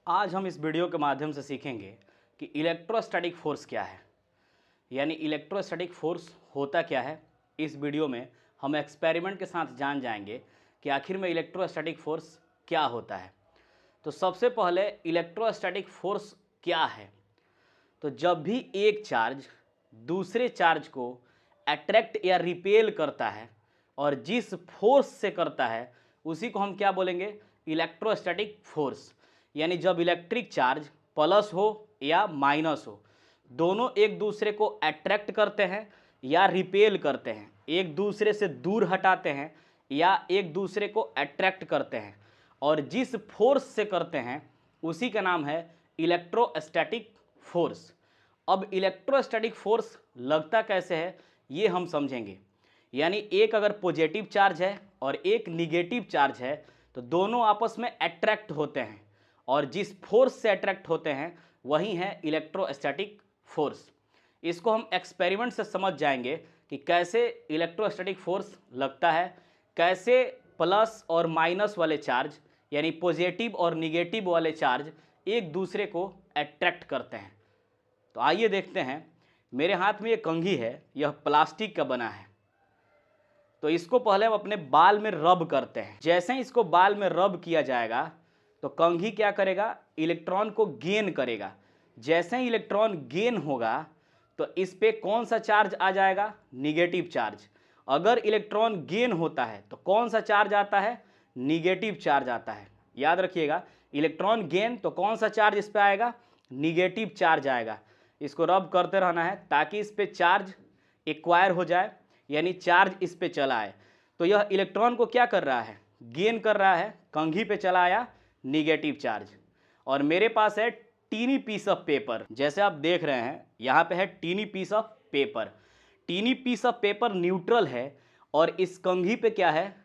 आज हम इस वीडियो के माध्यम से सीखेंगे कि इलेक्ट्रोस्टैटिक फोर्स क्या है, यानी इलेक्ट्रोस्टैटिक फोर्स होता क्या है। इस वीडियो में हम एक्सपेरिमेंट के साथ जान जाएंगे कि आखिर में इलेक्ट्रोस्टैटिक फोर्स क्या होता है। तो सबसे पहले इलेक्ट्रोस्टैटिक फोर्स क्या है, तो जब भी एक चार्ज दूसरे चार्ज को अट्रैक्ट या रिपेल करता है और जिस फोर्स से करता है उसी को हम क्या बोलेंगे, इलेक्ट्रोस्टैटिक फोर्स। यानी जब इलेक्ट्रिक चार्ज प्लस हो या माइनस हो, दोनों एक दूसरे को अट्रैक्ट करते हैं या रिपेल करते हैं, एक दूसरे से दूर हटाते हैं या एक दूसरे को अट्रैक्ट करते हैं, और जिस फोर्स से करते हैं उसी का नाम है इलेक्ट्रोस्टैटिक फोर्स। अब इलेक्ट्रोस्टैटिक फोर्स लगता कैसे है ये हम समझेंगे। यानी एक अगर पॉजिटिव चार्ज है और एक निगेटिव चार्ज है तो दोनों आपस में अट्रैक्ट होते हैं, और जिस फोर्स से अट्रैक्ट होते हैं वही है इलेक्ट्रोस्टैटिक फोर्स। इसको हम एक्सपेरिमेंट से समझ जाएंगे कि कैसे इलेक्ट्रोस्टैटिक फोर्स लगता है, कैसे प्लस और माइनस वाले चार्ज यानी पॉजिटिव और निगेटिव वाले चार्ज एक दूसरे को अट्रैक्ट करते हैं। तो आइए देखते हैं। मेरे हाथ में ये कंघी है, यह प्लास्टिक का बना है। तो इसको पहले हम अपने बाल में रब करते हैं। जैसे ही इसको बाल में रब किया जाएगा तो कंघी क्या करेगा, इलेक्ट्रॉन को गेन करेगा। जैसे ही इलेक्ट्रॉन गेन होगा तो इस पे कौन सा चार्ज आ जाएगा, निगेटिव चार्ज। अगर इलेक्ट्रॉन गेन होता है तो कौन सा चार्ज आता है, निगेटिव चार्ज आता है। याद रखिएगा, इलेक्ट्रॉन गेन तो कौन सा चार्ज इस पे आएगा, निगेटिव चार्ज आएगा। इसको रब करते रहना है ताकि इस पे चार्ज एक्वायर हो जाए, यानी चार्ज इस पे चला आए। तो यह इलेक्ट्रॉन को क्या कर रहा है, गेन कर रहा है, कंघी पे चला आया निगेटिव चार्ज। और मेरे पास है टीनी पीस ऑफ पेपर, जैसे आप देख रहे हैं यहाँ पे है tiny piece of paper. Tiny piece of paper neutral है और इस कंघी पे क्या है,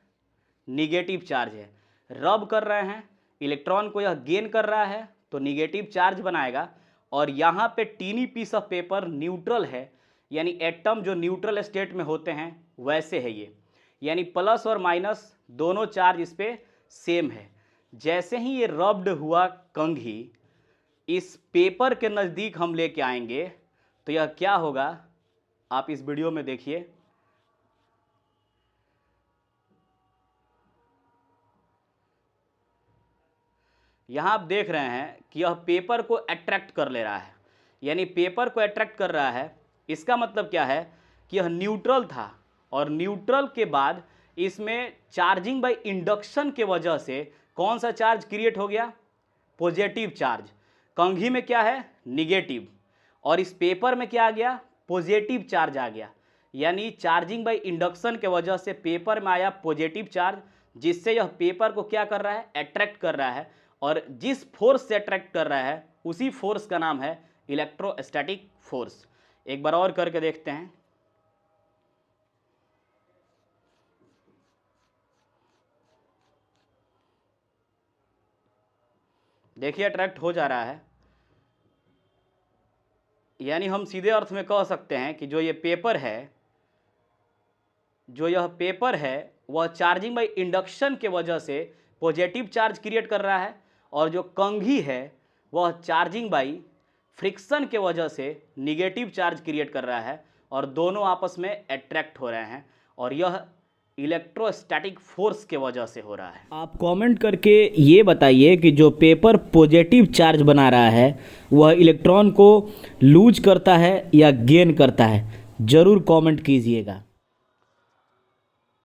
निगेटिव चार्ज है। रब कर रहे हैं, इलेक्ट्रॉन को यह गेन कर रहा है तो निगेटिव चार्ज बनाएगा, और यहाँ पे tiny piece of paper neutral है, यानी एटम जो न्यूट्रल स्टेट में होते हैं वैसे है ये, यानी प्लस और माइनस दोनों चार्ज इस पे सेम है। जैसे ही ये रब्ड हुआ कंघी इस पेपर के नज़दीक हम लेके आएंगे तो यह क्या होगा, आप इस वीडियो में देखिए। यहाँ आप देख रहे हैं कि यह पेपर को अट्रैक्ट कर ले रहा है, यानी पेपर को अट्रैक्ट कर रहा है। इसका मतलब क्या है कि यह न्यूट्रल था, और न्यूट्रल के बाद इसमें चार्जिंग बाय इंडक्शन के वजह से कौन सा चार्ज क्रिएट हो गया, पॉजिटिव चार्ज। कंघी में क्या है, निगेटिव, और इस पेपर में क्या आ गया, पॉजिटिव चार्ज आ गया। यानी चार्जिंग बाय इंडक्शन के वजह से पेपर में आया पॉजिटिव चार्ज, जिससे यह पेपर को क्या कर रहा है, अट्रैक्ट कर रहा है, और जिस फोर्स से अट्रैक्ट कर रहा है उसी फोर्स का नाम है इलेक्ट्रोस्टैटिक फोर्स। एक बार और करके देखते हैं। देखिए अट्रैक्ट हो जा रहा है, यानी हम सीधे अर्थ में कह सकते हैं कि जो यह पेपर है वह चार्जिंग बाय इंडक्शन के वजह से पॉजिटिव चार्ज क्रिएट कर रहा है, और जो कंघी है वह चार्जिंग बाय फ्रिक्शन के वजह से निगेटिव चार्ज क्रिएट कर रहा है, और दोनों आपस में अट्रैक्ट हो रहे हैं, और यह इलेक्ट्रोस्टैटिक फोर्स के वजह से हो रहा है। आप कमेंट करके ये बताइए कि जो पेपर पॉजिटिव चार्ज बना रहा है वह इलेक्ट्रॉन को लूज करता है या गेन करता है, ज़रूर कमेंट कीजिएगा।